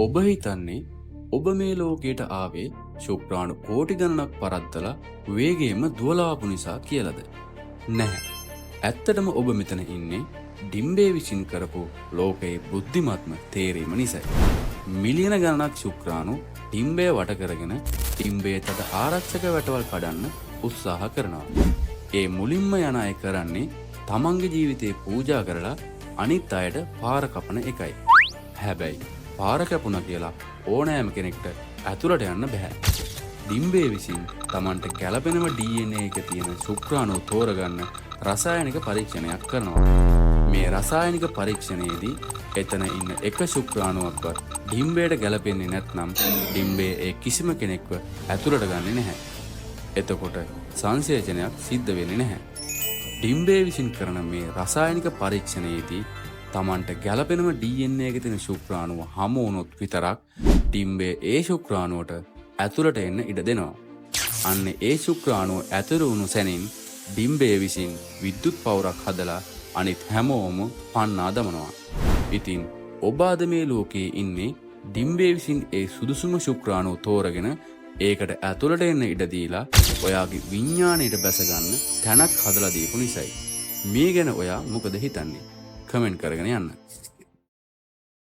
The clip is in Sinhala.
ඔබ හිතන්නේ ඔබ මේ ලෝකයට ආවේ ශුක්‍රාණු කෝටි ගණනක් පරද්දලා වේගයෙන්ම දුවලාපු නිසා කියලාද? නැහැ. ඇත්තටම ඔබ මෙතන ඉන්නේ ඩිම්බේ විසින් කරපු ලෝකයේ බුද්ධිමත්ම තේරීම නිසායි. මිලියන ගණනක් ශුක්‍රාණු ඩිම්බේ වට කරගෙන ඩිම්බේ තද ආරක්ෂක වැටවල් කඩන්න උත්සාහ කරනවා. ඒ මුලින්ම යන අය කරන්නේ තමන්ගේ ජීවිතේ පූජා කරලා අනිත් අයට පාර කපන එකයි. හැබැයි පාර කැපුණා කියලා ඕනෑම කෙනෙක්ට ඇතුළට යන්න බෑ. ඩිම්බේ විසින් තමන්ට ගැළපෙනම DNA එක තියෙන ශුක්‍රාණු තෝරගන්න රසායනික පරීක්ෂණයක් කරනවා. මේ රසායනික පරීක්ෂණයේදී එතන ඉන්න එක ශුක්‍රාණුවක්වත් ඩිම්බේට ගැළපෙන්නේ නැත්නම් ඩිම්බේ ඒ කිසිම කෙනෙක්ව ඇතුළට ගන්නේ නැහැ. එතකොට සංසේචනයක් සිද්ධ වෙන්නේ නැහැ. ඩිම්බේ විසින් කරන මේ රසායනික පරීක්ෂණයේදී තමන්ට ගැළපෙනම DNA එක තියෙන ශුක්‍රාණුව හමු වුණොත් විතරක් ඩිම්බේ ඒ ශුක්‍රාණුවට ඇතුළට එන්න ඉඩ දෙනවා. අන්න ඒ ශුක්‍රාණුව ඇතුළු වුණු සැනින් ඩිම්බේ විසින් විද්‍යුත් පවුරක් හදලා අනිත් හැමෝම පන්නා දමනවා. ඉතින් ඔබ අද මේ ලෝකයේ ඉන්නේ ඩිම්බේ විසින් ඒ සුදුසුම ශුක්‍රාණුව තෝරගෙන ඒකට ඇතුළට එන්න ඉඩ දීලා ඔයාගේ විඥාණයට බැසගන්න තැනක් හදලා දීපු නිසායි. මේ ගැන ඔයා මොකද හිතන්නේ? කමෙන්ට් කරගෙන යන්න.